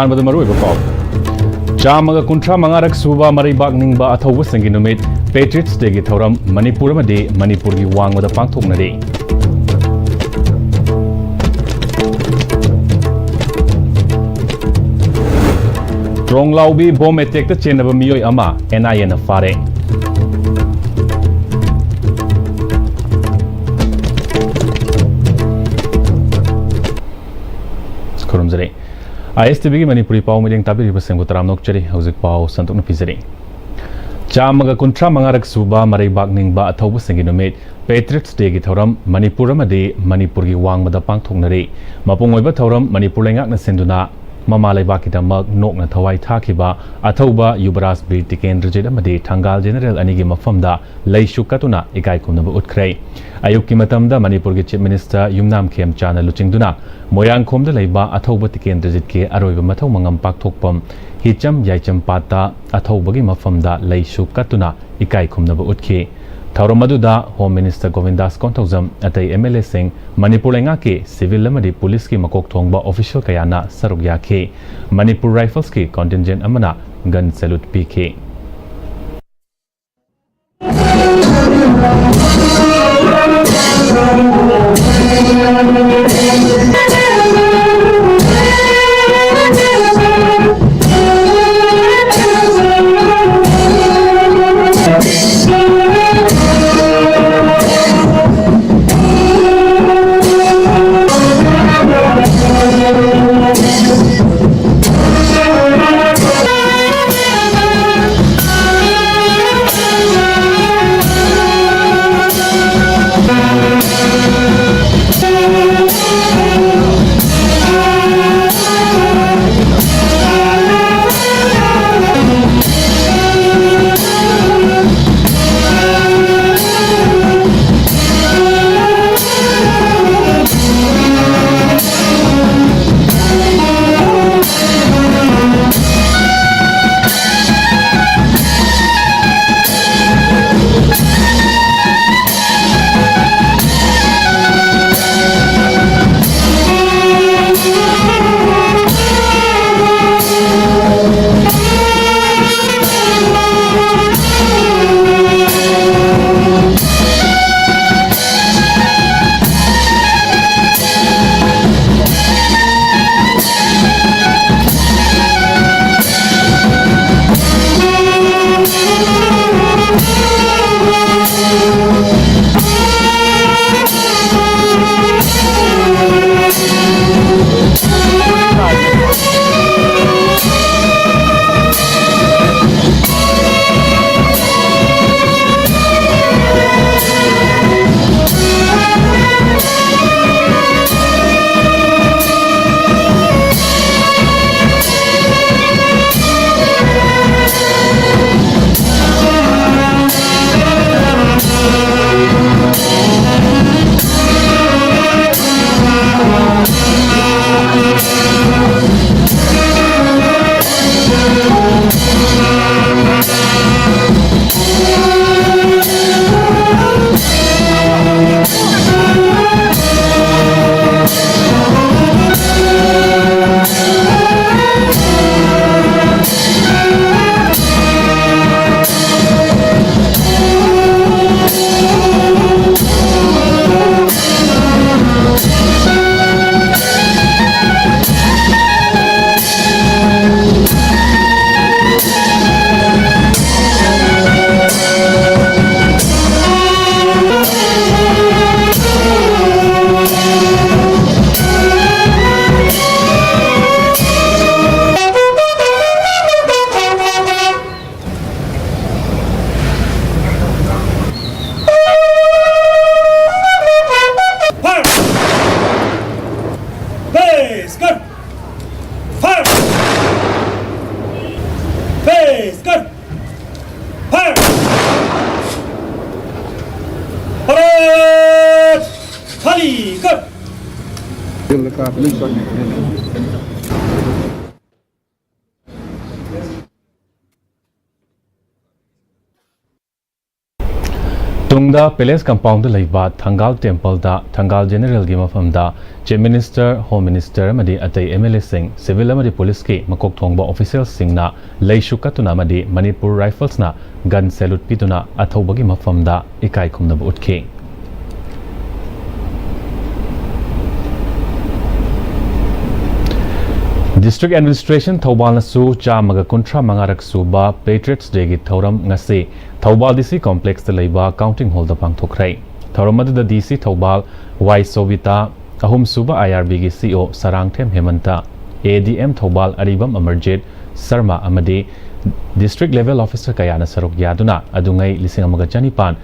ꯑꯍꯥꯟꯕꯗ ꯃꯔꯨꯑꯣꯏꯕ ꯄꯥꯎ ꯆꯥꯝꯃꯒ ꯀꯨꯟꯊ꯭ꯔꯥ ꯃꯉꯥꯔꯛ ꯁꯨꯕ ꯃꯔꯩꯕꯥꯛ ꯅꯤꯡꯕ ꯑꯊꯧꯕꯁꯤꯡꯒꯤ ꯅꯨꯃꯤꯠ ꯄꯦꯇ꯭ꯔꯤꯌꯠꯁ ꯗꯦꯒꯤ ꯊꯧꯔꯝ ꯃꯅꯤꯄꯨꯔ ꯑꯃꯗꯤ ꯃꯅꯤꯄꯨꯔꯒꯤ ꯋꯥꯡꯃꯗ ꯄꯥꯡꯊꯣꯛꯅꯔꯤ ꯇ꯭ꯔꯣꯡꯂꯥꯎꯕꯤ ꯕꯣꯝ ꯑꯦꯇꯦꯛꯇ ꯆꯦꯟꯅꯕ ꯃꯤꯑꯣꯏ ꯑꯃ NIAꯅ ꯐꯥꯔꯦ ꯈꯨꯔꯨꯝꯖꯔꯤ Am-Istv Manipuri pau miling tabiri basenggu taram nokchari hauzik pau santukna pizari Chamaga kuntra mangarak suba maraibak ningba athaubasingi numit Patriots Day gi thoram Manipur amadi Manipur gi wangmada pangthoknari mapungoiba thoram Manipur lengakna senduna mama laibakidamak nokna thawai thakiba athauba Yubaras Bir Tikendrajit amadi Thangal General anigi mafamda leishu katuna ikai kumnaba utkhrei ayukki matamda Manipur gi Chief Minister Yumnam Khem Chana luchingduna Moyang khomda leiba athauba Tikendrajit ke aroiba mathau mangam pakthokpam Hicham Yaicham Pata athobagi mafamda leishu katuna ikai khumnaba utkhi Thauromaduda Home Minister Govindas Kontauzam atai MLA Singh Manipur lenga ke civil amadi police ki makok thongba official kayana saruk yakhe Manipur Rifles ki contingent amana gun salute pikhe Tungda Palace Compound Laiba Thangal Temple da Thangal General gi mafamda Chief Minister Home Minister amadi atai MLA sing Civil amadi Police ki makok thongba officials singna leishu katuna amadi Manipur Rifles na gun salute pituna athobagi mafamda ikai khumnaba utke District Administration Thobal nasu chamaga kuntra mangarak suba Patriots Day gi thoram ngasi Thobal DC Complex da leiba counting hall da pangthokrai thoram adu DC Thobal Y Sovita ahum suba IRB gi CO Sarangthem Hemanta ADM Thobal Aribam Amarjit Sarma amadi District Level Officer kayana sarok yaduna adungai lising amaga chanipan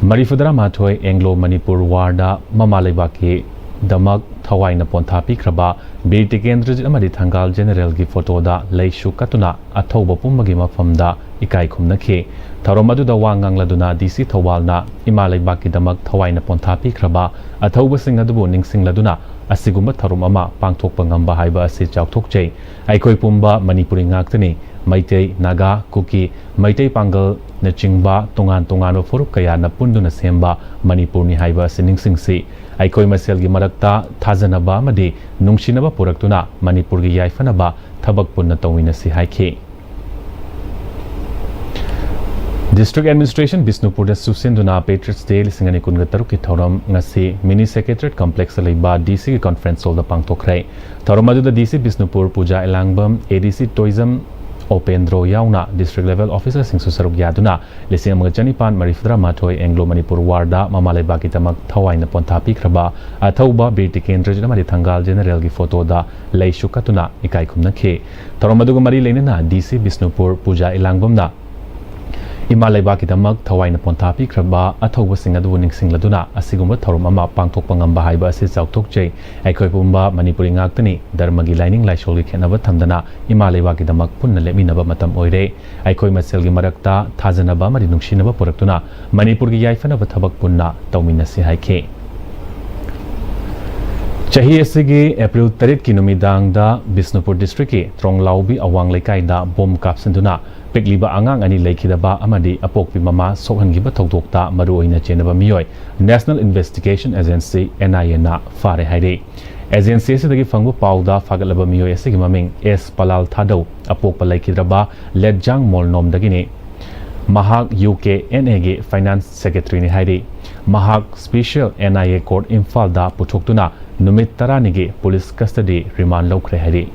Marifudara Mathoi Anglo Manipur Warda Mama leiba ki Damak Thawai na Pontha Pikraba Birti Kendra amadi Thangal General gi photo da leishu katuna athoba pummagi mafamda ikai khumna khe tharomadu da wangang laduna DC Thawal na Imalai baki damak Thawai na Pontha Pikraba athoba sing adubu ningsing laduna asigumba tharum ama pangthokpa ngamba haiba ase chauthokchei aikoi pumba Manipuri ngaktani Maitei Naga Kuki Maitei Pangal na chingba tongan tongan forup kaya na punduna semba Manipur ni haiba ase ningsingsi aikoi masel gi marakta thajanaba amadi nungshinaba puraktuna Manipur gi yaifanaba thabak punna tawina si haikhe District Administration Bisnupur da Susenduna Patriots Day lisingani kunga taruk ki thoram ngasi Mini Secretariat Complex leiba DC ki conference hall da pangthokrai thoram adu da DC Bisnupur Puja Elangbam ADC Tourism Opendro yauna District Level Officer singsu saruk yaduna lising amaga chanipan Marifudra Mathoi Anglo Manipur Warda Mamalai baki tamak Thawai na Pontha Pikraba athauba Birti Kendra amadi Thangal General gi photo da leishu katuna ikai khumna khe thoram adu mari leinana DC Bisnupur Puja Elangbam na Imalai baki damak Thawai na Pontha Pikraba athauba sing adu ningsing laduna asigumba thorum ama pangthokpa ngamba haiba ase chauthokchei aikoi pumba Manipuri ngaktani dharmagi lining laisol gi khenaba thamdana Imalai baki damak punna leminaba matam oire aikoi masel gi marakta thajanaba mari nungshinaba puraktuna Manipur gi yaifanaba thabak punna tawminasi haikhe Chahi asigi April 3 ki numidang da Bisnupur District ki Tronglaubi awang lekai da bom kapsanduna Pekliba angang ani lekhidaba amadi apokpi mama sokhangiba thokdokta maru oina chenaba miyoi National Investigation Agency NIA na fare haire Agency sidagi fangbu pauda fagalaba miyoi asigi maming S Palal Thadau apokpa lekhidaba Ledjang Molnom dagini Mahak UK NA ge Finance Secretary ni haire Mahak Special NIA Court Imphal da puthokduna numit 10 ni ge police custody remand lokre haire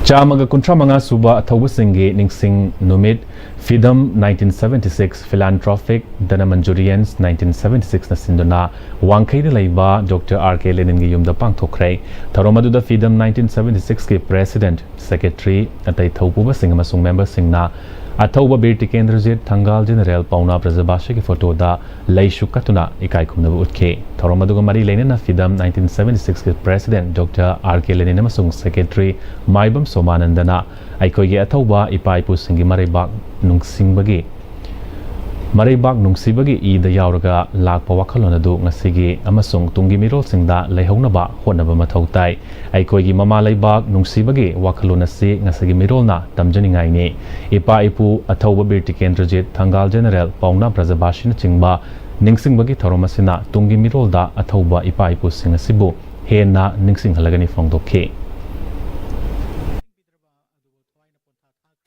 Chamaga kuntra manga suba athawa singe ningsing numit Fidam 1976 Philanthropic Danamanjurians 1976 na sinduna wangkhai de laiba Dr. R.K. Lenin gi yumda pangthokrai tharomadu da Fidam 1976 ke President Secretary atai thaupuba sing amasung member singna athauba Birti Kendrajit Thangal General Pauna Prajabashi ki photo da leishu katuna ikai khumna utke tharomadu ga mari leina Fidam 1976 ke President Dr. R.K. Lenin amasung Secretary Maibam Somanandana aikoi ge athauba ipaipu singi mareibak nungsingbagi ida yauraga lakpa wakhalon adu ngasigi amasung tungi mirol singda leihaunaba honaba mathau tai aikoi gi mama leibak nungsibagi wakhalon asi ngasigi mirolna tamjaningai ni ipa ipu athauba Birti Kendrajit Thangal General Pauna Prajabashi na chingba ningsingbagi thoromasina tungi mirolda athauba ipa ipu singasibu hena ningsing halagani fongdokhe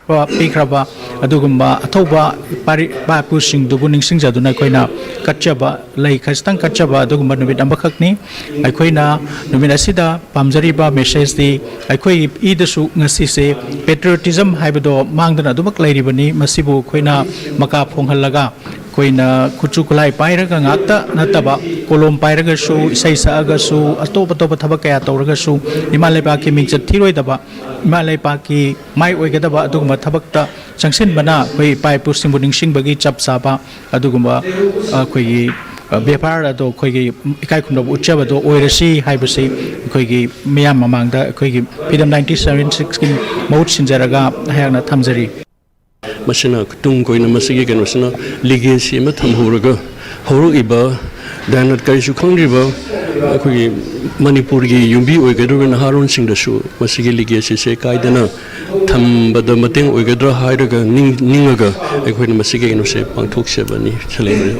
Pikraba adugumba athoba pari ba pusing dubu ningsing jaduna koina katchaba lai khastang katchaba adugumba numit ambakakni aikoina numit asida pamjari ba message di aikoi idasu ngasi se patriotism haibado mangdana adubak lairibani masibu koina maka phonghalaga koina kuchu kulai pairaga ngakta nataba kolom pairaga su isaisa aga su atopa topa thaba kaya tawraga su Himalay ba ki mingchat thiroi daba Himalay ba ki mai oigadaba adugumba thabakta changsin bana koi pai pusing buningsing bagi chap saba adugumba koi Bepar ado koi ikai khumda uchaba do oirasi haibasi koi miyam mamangda koi Fidam 1976 kin maut sinjaraga hayana thamjari Masina kutung koi na masigi kan masina legacy ma thamhuraga horu iba danat kai su khangriba ꯑꯩꯈꯣꯏꯒꯤ ꯃꯅꯤꯄꯨꯔꯒꯤ ꯌꯨꯝꯕꯤ ꯑꯣꯏꯒꯗꯧꯔꯤꯕ ꯅꯍꯥꯔꯣꯟꯁꯤꯡꯗꯁꯨ ꯃꯁꯤꯒꯤ ꯂꯤꯒꯦꯁꯤꯁꯦ ꯀꯥꯏꯗꯅ ꯊꯝꯕꯗ ꯃꯇꯦꯡ ꯑꯣꯏꯒꯗ꯭ꯔꯥ ꯍꯥꯏꯔꯒ ꯅꯤꯡꯉꯒ ꯑꯩꯈꯣꯏꯅ ꯃꯁꯤꯒꯤ ꯀꯩꯅꯣꯁꯦ ꯄꯥꯡꯊꯣꯛꯆꯕꯅꯤ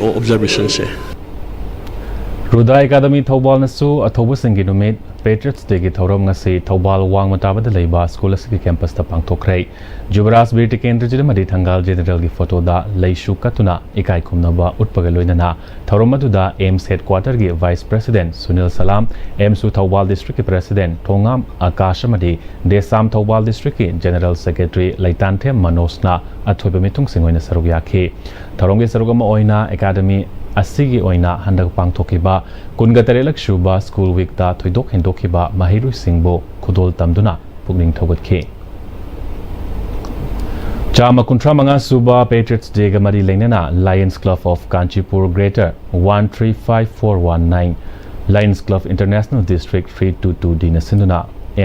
ꯑꯣꯕꯖꯥꯔꯕꯦꯁꯟꯁꯦ ꯔꯨꯗꯥ ꯑꯦꯀꯥꯗꯃꯤ ꯊꯧꯕꯥꯜꯅꯁꯨ ꯑꯊꯧꯕꯁꯤꯡꯒꯤ ꯅꯨꯃꯤꯠ ꯄꯦꯇ꯭ꯔꯤꯌꯠꯁ ꯗꯦꯒꯤ ꯊꯧꯔꯝ ꯉꯁꯤ ꯊꯧꯕꯥꯜ ꯋꯥꯡꯃ ꯇꯥꯕꯗ ꯂꯩꯕ ꯁ꯭ꯀꯨꯜ ꯑꯁꯤꯒꯤ ꯀꯦꯝꯄꯁꯇ ꯄꯥꯡꯊꯣꯛꯈ꯭ꯔꯦ ꯖꯨꯕꯔꯥꯖ ꯕꯤꯔ ꯇꯤꯀꯦꯟꯗ꯭ꯔꯖꯤꯠ ꯑꯃꯗꯤ ꯊꯪꯒꯥꯜ ꯖꯦꯅꯔꯦꯜꯒꯤ ꯐꯣꯇꯣꯗ ꯂꯩꯁꯨ ꯀꯠꯇꯨꯅ ꯏꯀꯥꯏ ꯈꯨꯝꯅꯕ ꯎꯠꯄꯒ ꯂꯣꯏꯅꯅ ꯊꯧꯔꯝ ꯑꯗꯨꯗ ꯑꯦꯝꯁ ꯍꯦꯗꯀ꯭ꯋꯥꯔꯇꯔꯒꯤ ꯚꯥꯏꯁ ꯄ꯭ꯔꯦꯁꯤꯗꯦꯟꯠ ꯁꯨꯅꯤꯜ ꯁꯂꯥꯝ ꯑꯦꯝꯁꯨ ꯊꯧꯕꯥꯜ ꯗꯤꯁꯇ꯭ꯔꯤꯛꯀꯤ ꯄ꯭ꯔꯦꯁꯤꯗꯦꯟꯠ ꯊꯣꯉꯥꯝ ꯑꯀꯥꯁ ꯑꯃꯗꯤ ꯗꯦꯁꯥꯝ ꯊꯧꯕꯥꯜ ꯗꯤꯁꯇ꯭ꯔꯤꯛꯀꯤ ꯖꯦꯅꯔꯦꯜ ꯁꯦꯀ꯭ꯔꯦꯇꯔꯤ ꯂꯩꯇꯥꯟꯊꯦꯝ ꯃꯅꯣꯖꯅ ꯑꯊꯣꯏꯕ ꯃꯤꯊꯨꯡꯁꯤꯡ ꯑꯣꯏꯅ ꯁꯔꯨꯛ ꯌꯥꯈꯤ ꯊꯧꯔꯝꯒꯤ ꯁꯔꯨꯛ ꯑꯃ ꯑꯣꯏꯅ ꯑꯦꯀꯥꯗꯃꯤ ꯑꯁꯤꯒꯤ ꯑꯣꯏꯅ ꯍꯟꯗꯛ ꯄꯥꯡꯊꯣꯛꯈꯤꯕ 23ꯂꯛ ꯁꯨꯕ ꯁ꯭ꯀꯨꯜ ꯋꯤꯛꯇ ꯊꯣꯏꯗꯣꯛ ꯍꯦꯟꯗꯣꯛꯈꯤꯕ ꯃꯍꯩꯔꯣꯏꯁꯤꯡꯕꯨ ꯈꯨꯗꯣꯜ ꯇꯝꯗꯨꯅ ꯄꯨꯛꯅꯤꯡ ꯊꯧꯒꯠꯈꯤ ꯆꯥꯝꯃ 35 ꯁꯨꯕ ꯄꯦꯇ꯭ꯔꯤꯌꯠꯁ ꯗꯦꯒ ꯃꯔꯤ ꯂꯩꯅꯅ lions club of Kanchipur greater 135419 lions club international district 322Dꯅ ꯁꯤꯟꯗꯨꯅ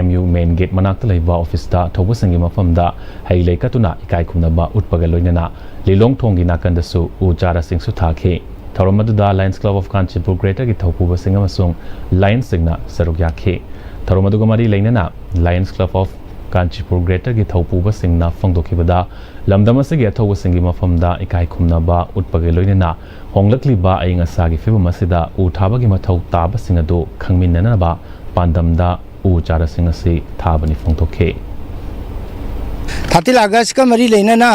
MU ꯃꯦꯟ ꯒꯦꯠ ꯃꯅꯥꯛꯇ ꯂꯩꯕ ꯑꯣꯐꯤꯁꯇ ꯊꯧꯕꯁꯤꯡꯒꯤ ꯃꯐꯝꯗ ꯍꯩ ꯂꯩ ꯀꯠꯇꯨꯅ ꯏꯀꯥꯏ ꯈꯨꯝꯅꯕ ꯎꯠꯄꯒ ꯂꯣꯏꯅꯅ ꯂꯤꯂꯣꯡ ꯊꯣꯡꯒꯤ ꯅꯥꯀꯟꯗꯁꯨ ꯎ ꯆꯥꯔꯥꯁꯤꯡꯁꯨ ꯊꯥꯈꯤ ꯊꯧꯔꯝ ꯑꯗꯨꯗ ꯂꯥꯌꯟꯁ ꯀ꯭ꯂꯕ ꯑꯣꯐ ꯀꯥꯟꯆꯤꯄꯨꯔ ꯒ꯭ꯔꯦꯇꯔꯒꯤ ꯊꯧꯄꯨꯕꯁꯤꯡ ꯑꯃꯁꯨꯡ ꯂꯥꯌꯟꯁꯁꯤꯡꯅ ꯁꯔꯨꯛ ꯌꯥꯈꯤ ꯊꯧꯔꯝ ꯑꯗꯨꯒ ꯃꯔꯤ ꯂꯩꯅꯅ ꯂꯥꯌꯟꯁ ꯀ꯭ꯂꯕ ꯑꯣꯐ ꯀꯥꯟꯆꯤꯄꯨꯔ ꯒ꯭ꯔꯦꯇꯔꯒꯤ ꯊꯧꯄꯨꯕꯁꯤꯡꯅ ꯐꯣꯡꯗꯣꯛꯈꯤꯕꯗ ꯂꯝꯗꯝ ꯑꯁꯤꯒꯤ ꯑꯊꯧꯕꯁꯤꯡꯒꯤ ꯃꯐꯝꯗ ꯏꯀꯥꯏ ꯈꯨꯝꯅꯕ ꯎꯠꯄꯒ ꯂꯣꯏꯅꯅ ꯍꯣꯡꯂꯛꯂꯤꯕ ꯑꯏꯪ ꯑꯁꯥꯒꯤ ꯐꯤꯕꯝ ꯑꯁꯤꯗ ꯎ ꯊꯥꯕꯒꯤ ꯃꯊꯧ ꯇꯥꯕꯁꯤꯡ ꯑꯗꯨ ꯈꯪꯃꯤꯟꯅꯅꯕ ꯄꯥꯟꯗꯝꯗ ꯎ ꯆꯥꯔꯥꯁꯤꯡ ꯑꯁꯤ ꯊꯥꯕꯅꯤ ꯐꯣꯡꯗꯣꯛꯈꯤ 30 ꯑꯥꯒꯁꯠꯀ ꯃꯔꯤ ꯂꯩꯅꯅ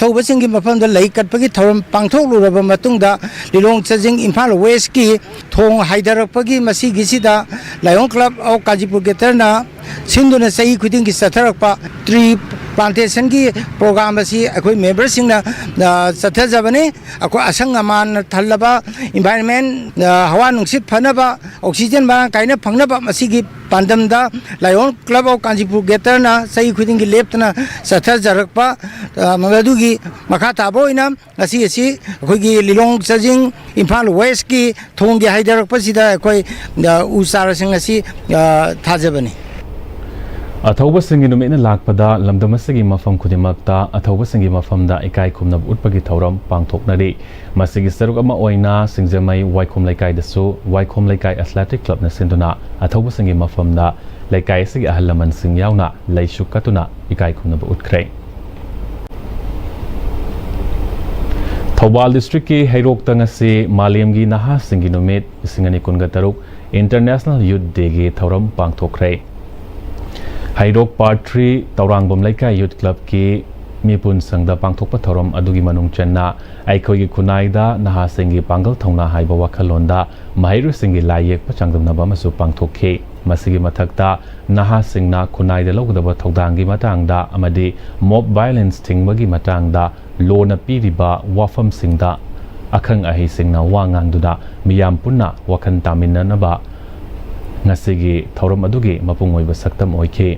ꯊꯧꯕꯁꯤꯡꯒꯤ ꯃꯐꯝꯗ ꯂꯩ ꯀꯠꯄꯒꯤ ꯊꯧꯔꯝ ꯄꯥꯡꯊꯣꯛꯂꯨꯔꯕ ꯃꯇꯨꯡꯗ ꯂꯤꯂꯣꯡ ꯆꯥꯖꯤꯡ ꯏꯝꯐꯥꯜ ꯋꯦꯁꯀꯤ ꯊꯣꯡ ꯍꯥꯏꯗꯔꯛꯄꯒꯤ ꯃꯁꯤꯒꯤꯁꯤꯗ ꯂꯥꯌꯣꯡ ꯀ꯭ꯂꯕ ꯑꯣꯐ ꯀꯥꯟꯆꯤꯄꯨꯔ ꯒ꯭ꯔꯦꯇꯔꯅ ꯁꯤꯟꯗꯨꯅ ꯆꯍꯤ ꯈꯨꯗꯤꯡꯒꯤ ꯆꯠꯊꯔꯛꯄ ꯇ꯭ꯔꯤ ꯄ꯭ꯂꯥꯟꯇꯦꯁꯟꯒꯤ ꯄ꯭रोग्राम ꯑꯁꯤ ꯑꯩꯈꯣꯏ ꯃꯦꯝꯕꯔꯁꯤꯡꯅ ꯆꯠꯊꯖꯕꯅꯤ ꯑꯩꯈꯣꯏ ꯑꯁꯪ ꯑꯃꯥꯟ ꯊꯜꯂꯕ ꯏꯟꯚꯥꯏꯔꯟꯃꯦꯟ ꯍꯋꯥ ꯅꯨꯡꯁꯤꯠ ꯐꯅꯕ ꯑꯣꯛꯁꯤꯖꯦꯟ ꯃꯔꯥꯡ ꯀꯥꯏꯅ ꯐꯪꯅꯕ ꯃꯁꯤꯒꯤ ꯄꯥꯟꯗꯝꯗ ꯂꯥꯌꯣꯡ ꯀ꯭ꯂꯕ ꯑꯣꯐ ꯀꯥꯟꯆꯤꯄꯨꯔ ꯒ꯭ꯔꯦꯇꯔꯅ ꯆꯍꯤ ꯈꯨꯗꯤꯡꯒꯤ ꯂꯦꯞꯇꯅ ꯆꯠꯊꯖꯔꯛꯄ ꯃꯗꯨꯒꯤ ꯃꯈꯥ ꯇꯥꯕ ꯑꯣꯏꯅ ꯉꯁꯤ ꯑꯁꯤ ꯑꯩꯈꯣꯏꯒꯤ ꯂꯤꯂꯣꯡ ꯆꯥꯖꯤꯡ ꯏꯝꯐꯥꯜ ꯋꯦꯁꯀꯤ ꯊꯣꯡꯒꯤ ꯍꯥꯏꯗꯔꯛꯄꯁꯤꯗ ꯑꯩꯈꯣꯏ ꯎ ꯆꯥꯔꯥꯁꯤꯡ ꯑꯁꯤ ꯊꯥꯖꯕꯅꯤ ꯑꯊꯧꯕꯁꯤꯡꯒꯤ ꯅꯨꯃꯤꯠꯅ ꯂꯥꯛꯄꯗ ꯂꯝꯗꯝ ꯑꯁꯤꯒꯤ ꯃꯐꯝ ꯈꯨꯗꯤꯡꯃꯛꯇ ꯑꯊꯧꯕꯁꯤꯡꯒꯤ ꯃꯐꯝꯗ ꯏꯀꯥꯏ ꯈꯨꯝꯅꯕ ꯎꯠꯄꯒꯤ ꯊꯧꯔꯝ ꯄꯥꯡꯊꯣꯛꯅꯔꯤ ꯃꯁꯤꯒꯤ ꯁꯔꯨꯛ ꯑꯃ ꯑꯣꯏꯅ ꯁꯤꯡꯖꯃꯩ ꯋꯥꯏꯈꯣꯝ ꯂꯩꯀꯥꯏꯗꯁꯨ ꯋꯥꯏꯈꯣꯝ ꯂꯩꯀꯥꯏ ꯑꯦꯊ꯭ꯂꯦꯇꯤꯛ ꯀ꯭ꯂꯕꯅ ꯁꯤꯟꯗꯨꯅ ꯑꯊꯧꯕꯁꯤꯡꯒꯤ ꯃꯐꯝꯗ ꯂꯩꯀꯥꯏ ꯑꯁꯤꯒꯤ ꯑꯍꯜ ꯂꯃꯟꯁꯤꯡ ꯌꯥꯎꯅ ꯂꯩꯁꯨ ꯀꯠꯇꯨꯅ ꯏꯀꯥꯏ ꯈꯨꯝꯅꯕ ꯎꯠꯈ꯭ꯔꯦ ꯊꯧꯕꯥꯜ ꯗꯤꯁꯇ꯭ꯔꯤꯛꯀꯤ ꯍꯩꯔꯣꯛꯇ ꯉꯁꯤ ꯃꯥꯂꯦꯝꯒꯤ ꯅꯍꯥꯁꯤꯡꯒꯤ ꯅꯨꯃꯤꯠ 2023 ꯏꯟꯇꯔꯅꯦꯁꯅꯦꯜ ꯌꯨꯠ ꯗꯦꯒꯤ ꯊꯧꯔꯝ ꯄꯥꯡꯊꯣꯛꯈ꯭ꯔꯦ ꯍꯩꯔꯣꯛ ꯄꯥꯔꯠ 3 ꯇꯧꯔꯥꯡꯕꯝ ꯂꯩꯀꯥꯏ ꯌꯨꯠ ꯀ꯭ꯂꯕꯀꯤ ꯃꯤꯄꯨꯟ ꯁꯪꯗ ꯄꯥꯡꯊꯣꯛꯄ ꯊꯧꯔꯝ ꯑꯗꯨꯒꯤ ꯃꯅꯨꯡ ꯆꯟꯅ ꯑꯩꯈꯣꯏꯒꯤ ꯈꯨꯟꯅꯥꯏꯗ ꯅꯍꯥꯁꯤꯡꯒꯤ ꯄꯥꯡꯒꯜ ꯊꯧꯅꯥ ꯍꯥꯏꯕ ꯋꯥꯈꯜꯂꯣꯟꯗ ꯃꯍꯩꯔꯣꯏꯁꯤꯡꯒꯤ ꯂꯥꯏ ꯌꯦꯛꯄ ꯆꯥꯡꯗꯝꯅꯕ ꯑꯃꯁꯨ ꯄꯥꯡꯊꯣꯛꯈꯤ ꯃꯁꯤꯒꯤ ꯃꯊꯛꯇ ꯅꯍꯥꯁꯤꯡꯅ ꯈꯨꯟꯅꯥꯏꯗ ꯂꯧꯒꯗꯕ ꯊꯧꯗꯥꯡꯒꯤ ꯃꯇꯥꯡꯗ ꯑꯃꯗꯤ ꯃꯣb ꯚꯥꯏꯂꯦꯟꯁ ꯊꯤꯡꯕꯒꯤ ꯃꯇꯥꯡꯗ ꯂꯣꯅ ꯄꯤꯔꯤꯕ ꯋꯥꯐꯝꯁꯤꯡꯗ ꯑꯈꯪ ꯑꯍꯩꯁꯤꯡꯅ ꯋꯥ ꯉꯥꯡꯗꯨꯅ ꯃꯤꯌꯥꯝ ꯄꯨꯟꯅ ꯋꯥꯈꯜ ꯇꯥꯃꯤꯟꯅꯅꯕ ꯉꯁꯤꯒꯤ ꯊꯧꯔꯝ ꯑꯗꯨꯒꯤ ꯃꯄꯨꯡ ꯑꯣꯏꯕ ꯁꯛꯇꯝ ꯑꯣꯏꯈꯤ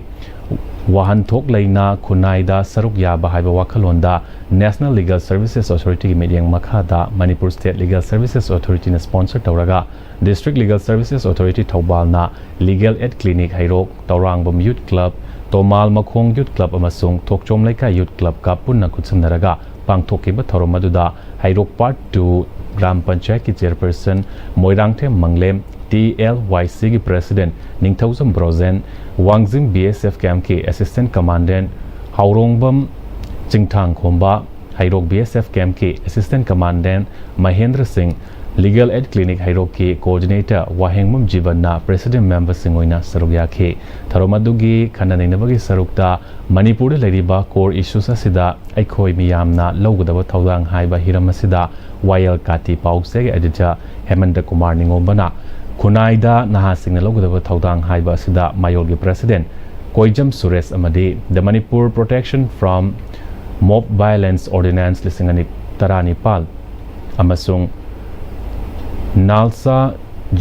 ꯋꯥꯍꯟꯊꯣꯛ ꯂꯩꯅ ꯈꯨꯟꯅꯥꯏꯗ ꯁꯔꯨꯛ ꯌꯥꯕ ꯍꯥꯏꯕ ꯋꯥꯈꯜꯂꯣꯟꯗ ꯅꯦꯁꯅꯦꯜ ꯂꯤꯒꯦꯜ ꯁꯔꯚꯤꯁꯦꯁ ꯑꯣꯊꯣꯔꯤꯇꯤꯒꯤ ꯃꯤꯠꯌꯦꯡ ꯃꯈꯥꯗ ꯃꯅꯤꯄꯨꯔ ꯁ꯭ꯇꯦꯠ ꯂꯤꯒꯦꯜ ꯁꯔꯚꯤꯁꯦꯁ ꯑꯣꯊꯣꯔꯤꯇꯤꯅ ꯁ꯭ꯄꯣꯟꯁꯔ ꯇꯧꯔꯒ ꯗꯤꯁꯇ꯭ꯔꯤꯛ ꯂꯤꯒꯦꯜ ꯁꯔꯚꯤꯁꯦꯁ ꯑꯣꯊꯣꯔꯤꯇꯤ ꯊꯧꯕꯥꯜꯅ ꯂꯤꯒꯦꯜ ꯑꯦꯗ ꯀ꯭ꯂꯤꯅꯤꯛ ꯍꯩꯔꯣꯛ ꯇꯧꯔꯥꯡꯕꯝ ꯌꯨꯠ ꯀ꯭ꯂꯕ ꯇꯣꯃꯥꯜ ꯃꯈꯣꯡ ꯌꯨꯠ ꯀ꯭ꯂꯕ ꯑꯃꯁꯨꯡ ꯊꯣꯛꯆꯣꯝ ꯂꯩꯀꯥꯏ ꯌꯨꯠ ꯀ꯭ꯂꯕꯀ ꯄꯨꯟꯅ ꯈꯨꯠꯁꯝꯅꯔꯒ ꯄꯥꯡꯊꯣꯛꯈꯤꯕ ꯊꯧꯔꯝ ꯑꯗꯨꯗ ꯍꯩꯔꯣꯛ ꯄꯥꯔꯠ 2 ꯒ꯭ꯔꯥꯝ ꯄꯟꯆꯥꯌꯠꯀꯤ ꯆꯦꯌꯔꯄꯔꯁꯟ ꯃꯣꯏꯔꯥꯡꯊꯦꯝ ꯃꯪꯂꯦꯝ TLYCꯒꯤ ꯄ꯭ꯔꯦꯁꯤꯗꯦꯟꯠ ꯅꯤꯡꯊꯧꯖꯝ ꯕ꯭ꯔꯣꯖꯦꯟ ꯋꯥꯡꯖꯤꯡ BSF ꯀꯦꯝꯞꯀꯤ ꯑꯦꯁꯤꯁꯇꯦꯟꯠ ꯀꯃꯥꯟꯗꯦꯟꯠ ꯍꯥꯎꯔꯣꯡꯕꯝ ꯆꯤꯡꯊꯥꯡꯈꯣꯝꯕ ꯍꯩꯔꯣꯛ BSF ꯀꯦꯝꯞꯀꯤ ꯑꯦꯁꯤꯁꯇꯦꯟꯠ ꯀꯃꯥꯟꯗꯦꯟꯠ ꯃꯍꯦꯟꯗ꯭ꯔ ꯁꯤꯡ ꯂꯤꯒꯦꯜ ꯑꯦꯗ ꯀ꯭ꯂꯤꯅꯤꯛ ꯍꯩꯔꯣꯛꯀꯤ ꯀꯣꯑꯣꯔꯗꯤꯅꯦꯇꯔ ꯋꯥꯍꯦꯡꯕꯝ ꯖꯤꯕꯟꯅ ꯄ꯭ꯔꯦꯁꯤꯗꯦꯟꯠ ꯃꯦꯝꯕꯔꯁꯤꯡ ꯑꯣꯏꯅ ꯁꯔꯨꯛ ꯌꯥꯈꯤ ꯊꯧꯔꯝ ꯑꯗꯨꯒꯤ ꯈꯟꯅ ꯅꯩꯅꯕꯒꯤ ꯁꯔꯨꯛꯇ ꯃꯅꯤꯄꯨꯔꯗ ꯂꯩꯔꯤꯕ ꯀꯣꯔ ꯏꯁꯨꯁ ꯑꯁꯤꯗ ꯑꯩꯈꯣꯏ ꯃꯤꯌꯥꯝꯅ ꯂꯧꯒꯗꯕ ꯊꯧꯗꯥꯡ ꯍꯥꯏꯕ ꯍꯤꯔꯝ ꯑꯁꯤꯗ ꯋꯥꯌꯦꯜ ꯀꯥꯇꯤ ꯄꯥꯎꯆꯦꯒꯤ ꯑꯦꯗꯤꯇꯔ ꯍꯦꯃꯟꯇ ꯀꯨꯃꯥꯔ ꯅꯤꯡꯉꯣꯝꯕꯅ ꯈꯨꯟꯅꯥꯏꯗ ꯅꯍꯥꯁꯤꯡꯅ ꯂꯧꯒꯗꯕ ꯊꯧꯗꯥꯡ ꯍꯥꯏꯕ ꯑꯁꯤꯗ ꯃꯥꯌꯣꯜꯒꯤ ꯄ꯭ꯔꯦꯁꯤꯗꯦꯟꯠ ꯀꯣꯏꯖꯝ ꯁꯨꯔꯦꯁ ꯑꯃꯗꯤ ꯗ Manipur protection from ꯃꯣb violence ordinance 2019 ꯑꯃꯁꯨꯡ ꯅꯥꯜꯁꯥ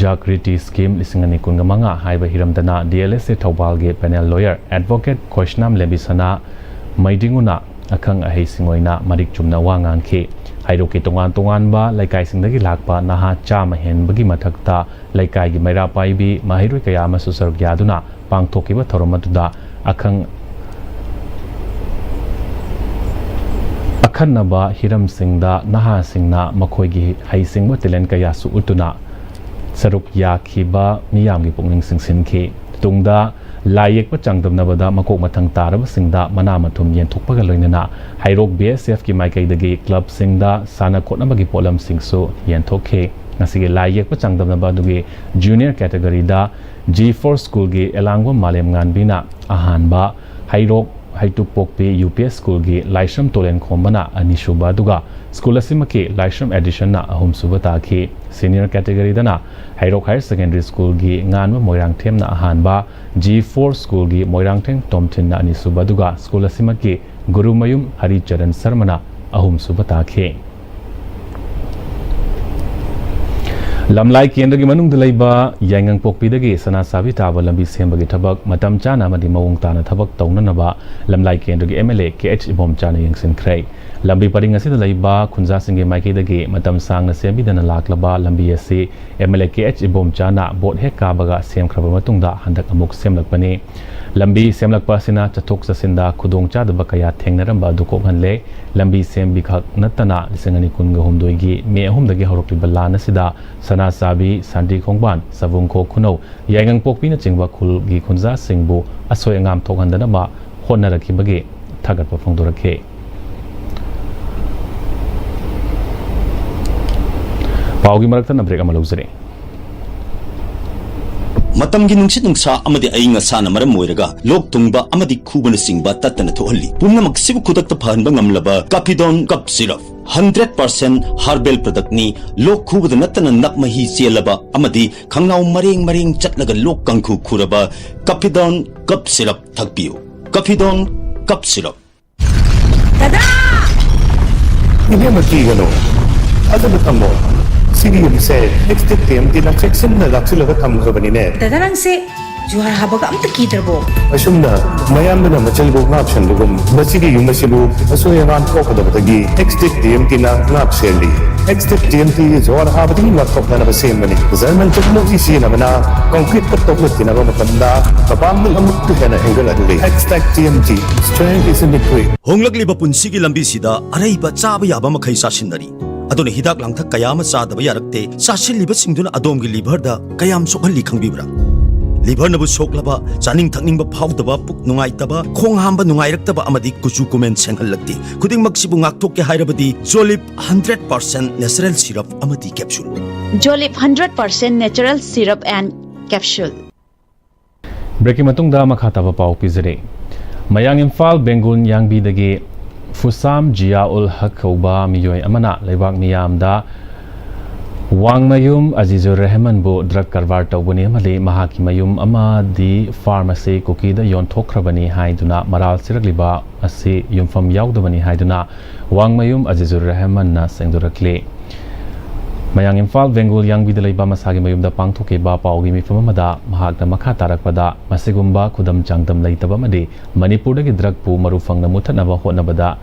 ꯖꯥꯒ꯭ꯔꯤꯇꯤ ꯁ꯭ꯀꯤꯝ 2025 ꯍꯥꯏꯕ ꯍꯤꯔꯝꯗꯅ DLSA ꯊꯧꯕꯥꯜꯒꯤ ꯄꯦꯅꯦꯜ ꯂꯣꯌꯔ ꯑꯦꯗꯚꯣꯀꯦꯠ ꯈꯣꯏꯁꯅꯥꯝ ꯂꯦꯕꯤꯁꯅꯥ ꯃꯩꯗꯤꯡꯎꯅ ꯑꯈꯪ ꯑꯍꯩꯁꯤꯡ ꯑꯣꯏꯅ ꯃꯔꯤꯛ ꯆꯨꯝꯅ ꯋꯥ ꯉꯥꯡꯈꯤ ꯍꯩꯔꯣꯛꯀꯤ ꯇꯣꯉꯥꯟ ꯇꯣꯉꯥꯟꯕ ꯂꯩꯀꯥꯏꯁꯤꯡꯗꯒꯤ ꯂꯥꯛꯄ ꯅꯍꯥ 100 ꯍꯦꯟꯕꯒꯤ ꯃꯊꯛꯇ ꯂꯩꯀꯥꯏꯒꯤ ꯃꯩꯔꯥ ꯄꯥꯏꯕꯤ ꯃꯍꯩꯔꯣꯏ ꯀꯌꯥ ꯑꯃꯁꯨ ꯁꯔꯨꯛ ꯌꯥꯗꯨꯅ ꯄꯥꯡꯊꯣꯛꯈꯤꯕ ꯊꯧꯔꯝ ꯑꯗꯨꯗ ꯑꯈꯟꯅꯕ ꯍꯤꯔꯝꯁꯤꯡꯗ ꯅꯍꯥꯁꯤꯡꯅ ꯃꯈꯣꯏꯒꯤ ꯍꯩꯁꯤꯡꯕ ꯇꯦꯂꯦꯟꯠ ꯀꯌꯥꯁꯨ ꯎꯠꯇꯨꯅ Saruk Yakiba Miyamgi Pungning Singsinki Tungda Layak Pachangdamnabada Makok Matang Tarab Singda Manamatum Yen Tokpagaloinana Hairok BSF ki Maikai Dagi Club Singda Sana Kotnabagi Polam Singso Yen Toke Nasige Layak Pachangdamnabadugi Junior Category da G4 School gi Elangwa Malem Nganbina Ahanba Hairok Haitu Pokpi UPS School gi Laisham Tolen Khombana Anishuba Duga School Asimaki Laisham Edition na Ahum Subata ki Senior Category dana Hairok Higher Secondary School gi Nganwa Moirang Them na Ahanba G4 School gi Moirang Them Tomtin na Anisuba Duga School Asimaki Guru Mayum Hari Charan Sarmana Ahum Subata ki Lamlai Kendagi Manung Delaiba Yangang Pokpidagi Sana Sabi Taba Lambi Sembagi Tabak Matam Chana Madi Mawung Tana Tabak Taunanaba Lamlai Kendagi MLA KH Ibom Chana Yangsin Kray Lambi Paring Asi Delaiba Kunza Singi Maiki Dagi Matam Sang na Sembi Dana Laklaba Lambi Asi MLA KH Ibom Chana Bot Heka Baga Sem Kraba Matungda Handak Amuk Semlakpani Lambi Semlakpa Sina Chatok Sasinda Kudong Chada Bakaya Tengnaramba Dukok Hanle Lambi Sembi Khak Natana Lisangani Kunga Humdoigi Me Humdagi Horokli Balana Sida Sana Sabi Sandi Khongban Savungko Kuno Yangang Pokpina Chingwa Khul Gi Khunza Singbu Asoy Ngam Thokhandanaba Honnarakhi Bagi Thagatpa Phongdorakhe Paugi Marakta na break amaluzare Matamgi nungsit nungsa amadi ainga sana maram moiraga lok tungba amadi khubana singba tatana thohalli pumna maksibu khudakta phanba ngamlaba Capidon cup syrup 100% herbal product ni lok khubada natana nakmahi chelaba amadi khangnaw mareng chatlaga lok kangkhu khuraba Capidon cup syrup thakpiu Capidon cup syrup Dada Hindi magigano Ada mo Sige yung say, next time, tinakseksin na laksilaga tamga ba ni Ned? Dada lang si Juhar habaga am takidar bo. Asum na, mayam na machalbo ngapsyan lugum. Masige yung masibu, asuyangan ko kadabtagi. Next time, tinaknapseli. Next time, Juhar habaga ngaptok na nabasim mani. Zaman mo isi na mana, concrete patok na tinago matanda, kapamil amuk tuhan na enggal aduli. Next time, strength is in the quick. Honglagli ba punsigi lambi sida aray ba chaba yaba makai sasinari adone hidak langthak kayama sadaba yarakte sasilliba singduna adomgi liver da kayam sokhalli khangbibra liver nabu soklaba chaning thakning ba phawdaba puk nungai taba khong hamba nungai raktaba amadi kuchu comment senghallakti khuding maksibu ngakthok ke hairabadi Jolip 100% natural syrup amadi capsule Jolip 100% natural syrup and capsule Breaking Matungda Makhataba Pau Pizere Mayang Imphal Bengun Yangbi Dagi Fusam Jia ul Hakoba Miyoy Amana Lebak Miyamda Wangmayum Azizur Rahman Bu Drug Karvar Tawbani Mali Mahaki Mayum Amadi Pharmacy Kukida Yon Tokrabani Haiduna Maral Siragliba Asi Yumfam Yaudabani Haiduna Wangmayum Azizur Rahman na Sengdurakli Mayang Imphal Bengal Yangbi Delaiba Masagi Mayumda Pangthoke Ba Paugi Mifamada Mahakna Makha Tarakpada Masigumba Kudam Changdam Laitaba Madi Manipurdagi drug pu marufangna muthanaba hotnabada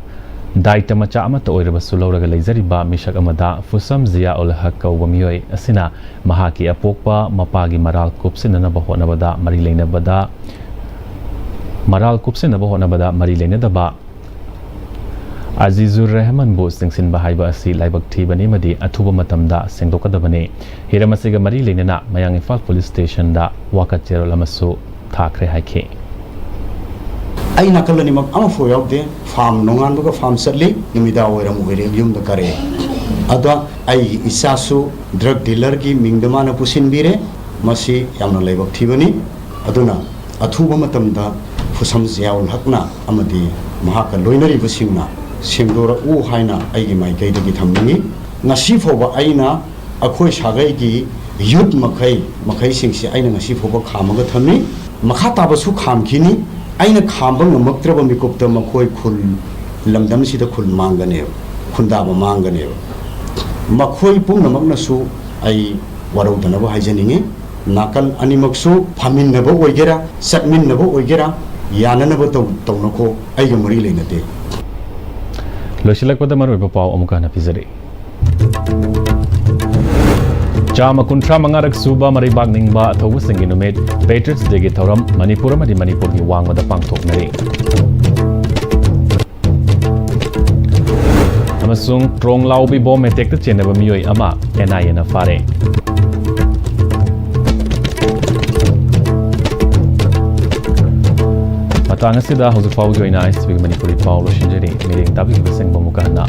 Daita macha amata oiraba sulauraga leizariba mishak amada Fusam Zia ul Haq kauba miyoi asina mahaki apokpa mapagi maral kupsinanaba hotnabada mari leinabada maral kupsinaba hotnabada mari leinadaba Azizur Rahman Bu Singsin Bahaiba Asi Laibak Tibani Madi Atuba Matamda Sengdokadabani Hiramasiga Mari Lenina Mayang Imphal Police Station da Wakachero Lamasu Thakre Haike Ay nakalani mag ama fo yawde farm nongan buga farm satli nimida oiram oire yum da kare ada ay isasu drug dealer gi mingdamana pusin bire masi yamna laibak thibani aduna athuba matamda fusam ziaul hakna amadi mahaka loinari busingna Singdora u haina aigi mai kai dagi thamni ngasi foba aina akhoi sagai gi yut makai singsi aina ngasi foba khamaga thamni makha tabasu khamkhini aina khamba ngamaktraba mikopta makhoi khul lamdam sida khul mangane khunda ba mangane makhoi pungnamakna su ai warudana ba haijaninge nakal animaksu phaminna ba oigera satminna ba oigera yanana ba tawnako aiga mari leinate Losilak pada maru bapau amuka na pizari Chama kuntra mangarak suba mari bagning ba athawu singinumet Patriots Day gi thoram Manipur madi Manipur gi wangmada pangthok nari amasung trong laubi bom metek ta chenaba miyoi ama NIA na fare matang asida hausa fawgi oina Am-Istv Manipuri Pau lo shinjari mireng tabi baseng bamuka na